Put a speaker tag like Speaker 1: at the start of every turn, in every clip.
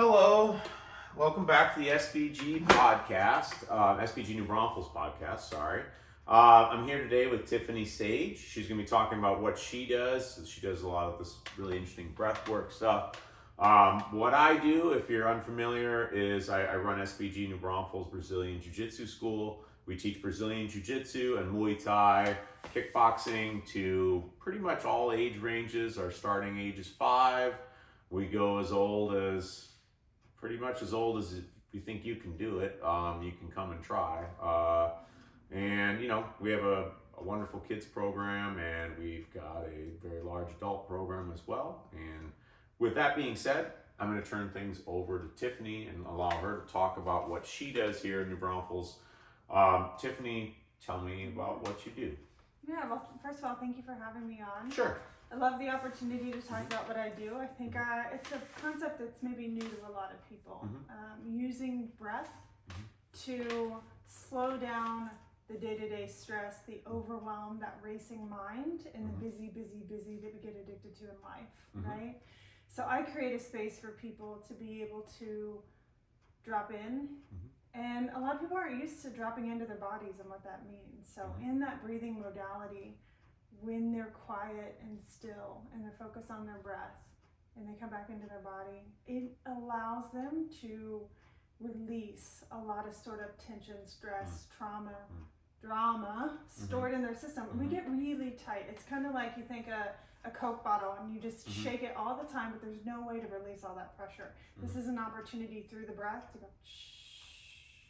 Speaker 1: Hello, welcome back to the SBG podcast, SBG New Braunfels podcast, sorry. I'm here today with Tiffany Sage. She's going to be talking about what she does. She does a lot of this really interesting breathwork stuff. What I do, if you're unfamiliar, is I run SBG New Braunfels Brazilian Jiu-Jitsu School. We teach Brazilian Jiu-Jitsu and Muay Thai, kickboxing to pretty much all age ranges. Our starting age is 5. We go as old as pretty much as old as if you think you can do it, you can come and try. And we have a wonderful kids program, and we've got a very large adult program as well. And with that being said, I'm going to turn things over to Tiffany and allow her to talk about what she does here in New Braunfels. Tiffany, tell me about what you do.
Speaker 2: Yeah, well, first of all, thank you for having me on.
Speaker 1: Sure.
Speaker 2: I love the opportunity to talk about what I do. I think it's a concept that's maybe new to a lot of people. Using breath to slow down the day-to-day stress, the overwhelm, that racing mind, and the busy that we get addicted to in life, right? So I create a space for people to be able to drop in. And a lot of people aren't used to dropping into their bodies and what that means. So in that breathing modality, when they're quiet and still and they're focused on their breath and they come back into their body, it allows them to release a lot of sort of tension, stress, trauma, drama stored in their system. We get really tight. It's kind of like you think a Coke bottle and you just shake it all the time, but there's no way to release all that pressure. This is an opportunity through the breath to go shh.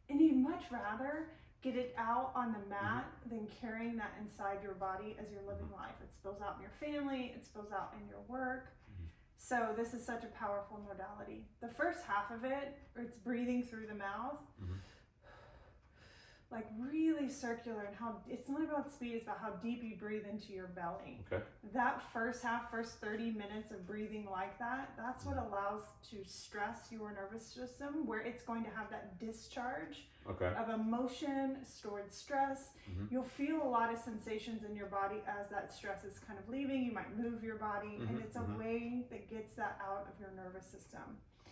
Speaker 2: And you'd much rather get it out on the mat than carrying that inside your body as you're living life. It spills out in your family, it spills out in your work. So this is such a powerful modality. The first half of it, it's breathing through the mouth, like really circular, and how it's not about speed, it's about how deep you breathe into your belly. Okay. That first 30 minutes of breathing like that, that's what allows to stress your nervous system, where it's going to have that discharge of emotion, stored stress. You'll feel a lot of sensations in your body as that stress is kind of leaving. You might move your body, and it's a way that gets that out of your nervous system.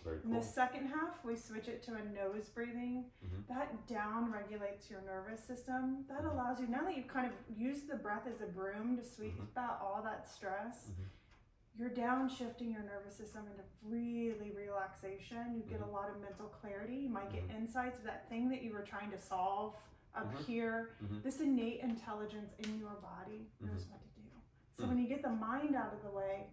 Speaker 2: Very cool. In the second half, we switch it to a nose breathing. That down regulates your nervous system. That allows you, now that you've kind of used the breath as a broom to sweep out all that stress, you're downshifting your nervous system into really relaxation. You get a lot of mental clarity. You might get insights of that thing that you were trying to solve up here. This innate intelligence in your body knows what to do. So when you get the mind out of the way,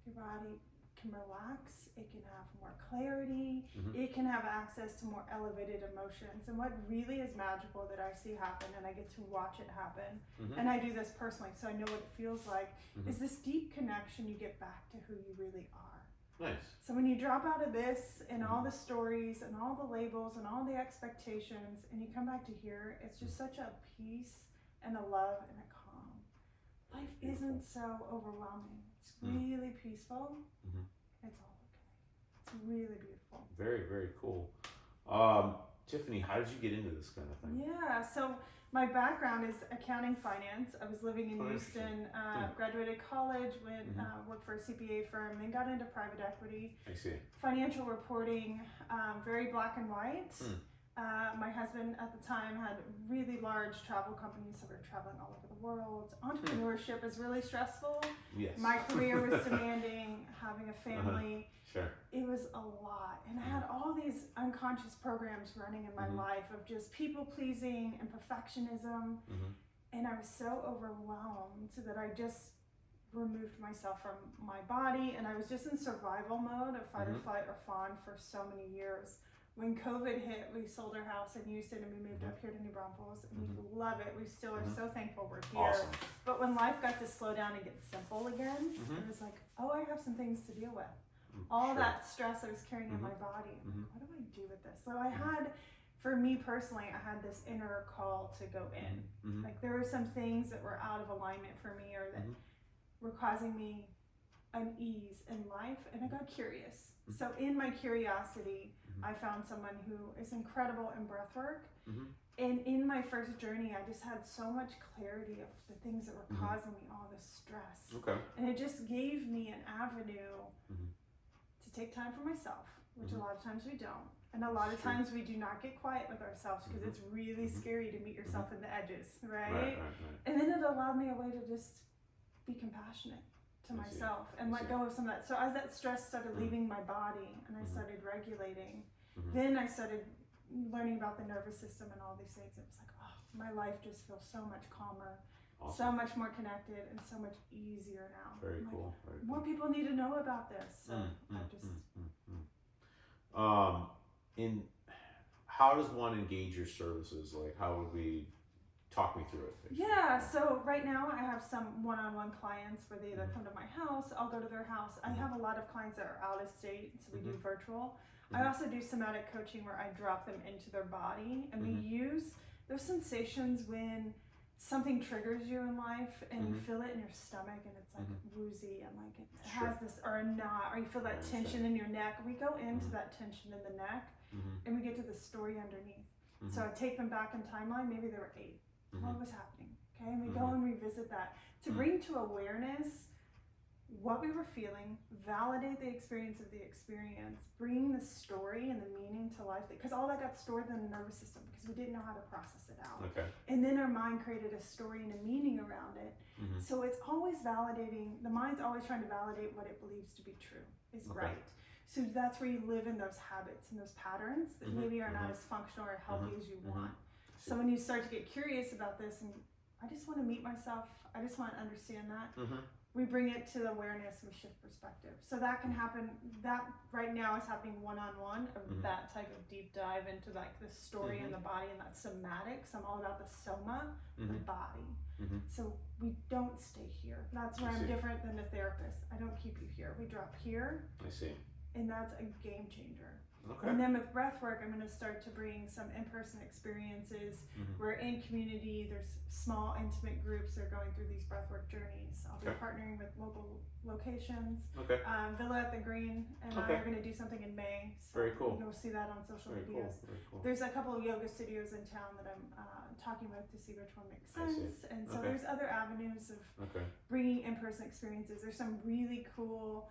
Speaker 2: your body can relax, it can have more clarity, it can have access to more elevated emotions. And what really is magical that I see happen, and I get to watch it happen, and I do this personally, so I know what it feels like, is this deep connection you get back to who you really are. Nice. So when you drop out of this and all the stories and all the labels and all the expectations, and you come back to here, it's just such a peace and a love and a calm. Life isn't so overwhelming. It's really peaceful. It's all okay. It's really beautiful.
Speaker 1: Very, very cool. Tiffany, how did you get into this kind of thing?
Speaker 2: Yeah, so my background is accounting finance. I was living in Houston, graduated college, worked for a CPA firm, then got into private equity. I see. Financial reporting, very black and white. My husband at the time had really large travel companies, so we were traveling all over the world. Entrepreneurship is really stressful. Yes. My career was demanding, having a family. Sure. It was a lot. And I had all these unconscious programs running in my life of just people pleasing and perfectionism. And I was so overwhelmed that I just removed myself from my body, and I was just in survival mode of fight or flight or fawn for so many years. When COVID hit, we sold our house in Houston and we moved up here to New Braunfels, and we love it. We still are so thankful we're here. Awesome. But when life got to slow down and get simple again, it was like, oh, I have some things to deal with. All that stress I was carrying in my body. What do I do with this? So I had, for me personally, I had this inner call to go in. Like there were some things that were out of alignment for me, or that were causing me unease in life, and I got curious. So in my curiosity, I found someone who is incredible in breath work. And in my first journey, I just had so much clarity of the things that were causing me all this stress. And it just gave me an avenue to take time for myself, which a lot of times we don't. And a lot of times we do not get quiet with ourselves because it's really scary to meet yourself in the edges, right? And then it allowed me a way to just be compassionate to myself and let go of some of that. So as that stress started leaving my body and I started regulating, then I started learning about the nervous system and all these things. It was like, oh, my life just feels so much calmer, so much more connected, and so much easier now.
Speaker 1: Very cool.
Speaker 2: More people need to know about this. So I just.
Speaker 1: In how does one engage your services? Like, how would we talk me through it? Basically?
Speaker 2: Yeah, so right now I have some one-on-one clients where they either come to my house, I'll go to their house. I have a lot of clients that are out of state, so we do virtual. I also do somatic coaching where I drop them into their body and we use those sensations when something triggers you in life and you feel it in your stomach and it's like woozy and like it has this, or a knot, or you feel that tension in your neck. We go into that tension in the neck and we get to the story underneath. So I take them back in timeline, maybe they were 8. What was happening? Okay, and we go and revisit that to bring to awareness what we were feeling, validate the experience of the experience, bring the story and the meaning to life, because all that got stored in the nervous system because we didn't know how to process it out. And then our mind created a story and a meaning around it. So it's always validating, the mind's always trying to validate what it believes to be true, is right. So that's where you live in those habits and those patterns that maybe are not as functional or healthy as you want. So when you start to get curious about this and I just want to meet myself, I just want to understand that, we bring it to the awareness, we shift perspective. So that can happen, that right now is happening one-on-one of that type of deep dive into like the story in the body and that somatics. I'm all about the soma, the body. So we don't stay here. That's where I'm different than a therapist. I don't keep you here. We drop here.
Speaker 1: I see.
Speaker 2: And that's a game changer. And then with breath work, I'm going to start to bring some in-person experiences where in community, there's small intimate groups that are going through these breathwork journeys. I'll be partnering with local locations. Villa at the Green and I are going to do something in May. So
Speaker 1: very cool.
Speaker 2: You'll see that on social medias.
Speaker 1: Cool.
Speaker 2: There's a couple of yoga studios in town that I'm talking with to see which one makes sense. And so there's other avenues of bringing in-person experiences. There's some really cool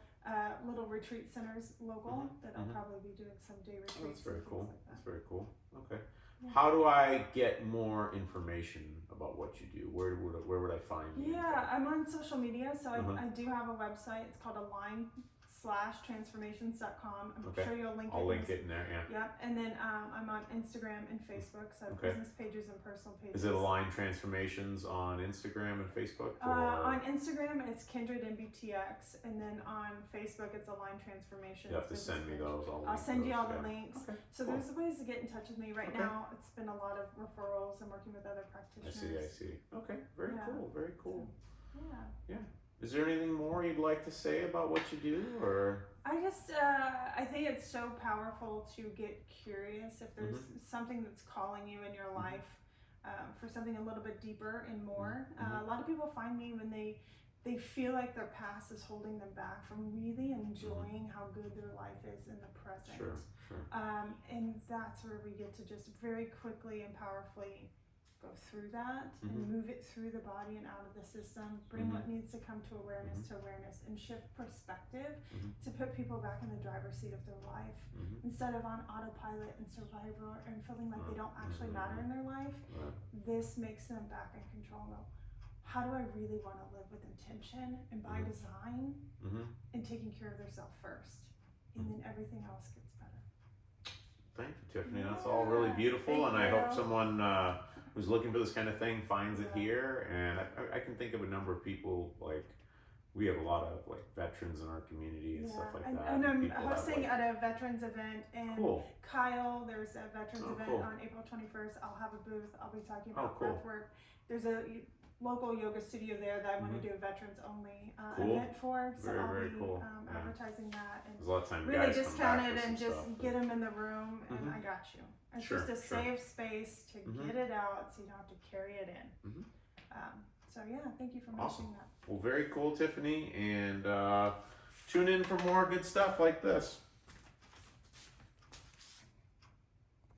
Speaker 2: little retreat centers local that I'll probably be doing some day retreats.
Speaker 1: That's very cool.
Speaker 2: Like that.
Speaker 1: That's very cool. Okay. Yeah. How do I get more information about what you do? Where would I find you?
Speaker 2: Yeah, I'm on social media, so I do have a website. It's called align/transformations.com. I'm sure you'll link it.
Speaker 1: I'll link it in there,
Speaker 2: Yeah, and then I'm on Instagram and Facebook, so business pages and personal pages.
Speaker 1: Is it Align Transformations on Instagram and Facebook?
Speaker 2: On Instagram, it's Kindred MBTX, and then on Facebook, it's Align Transformations.
Speaker 1: You have to send me those.
Speaker 2: I'll send you all the links. So there's ways to get in touch with me. Right now, it's been a lot of referrals and working with other practitioners.
Speaker 1: I see. Okay, very cool, very cool.
Speaker 2: So,
Speaker 1: yeah. Is there anything more you'd like to say about what you do, or?
Speaker 2: I just, I think it's so powerful to get curious if there's something that's calling you in your life for something a little bit deeper and more. A lot of people find me when they feel like their past is holding them back from really enjoying how good their life is in the present.
Speaker 1: Sure.
Speaker 2: And that's where we get to just very quickly and powerfully go through that and move it through the body and out of the system, bring what needs to come to awareness, and shift perspective to put people back in the driver's seat of their life instead of on autopilot and survival and feeling like they don't actually matter in their life. This makes them back in control. How do I really want to live with intention and by design and taking care of themselves first, and then everything else gets better.
Speaker 1: Thank you, Tiffany. That's all really beautiful, and I hope someone who's looking for this kind of thing finds it here. And I can think of a number of people, like we have a lot of like veterans in our community and stuff like that.
Speaker 2: And I'm hosting at a veterans event in Kyle. There's a veterans event on April 21st. I'll have a booth. I'll be talking about breath work. There's a local yoga studio there that I want to do a veterans only event for. So I'll be advertising that and
Speaker 1: there's a lot of time
Speaker 2: really discount it and just get them in the room and I got you. It's just a safe space to get it out so you don't have to carry it in. So yeah, thank you for mentioning that.
Speaker 1: Well, very cool, Tiffany, and tune in for more good stuff like this.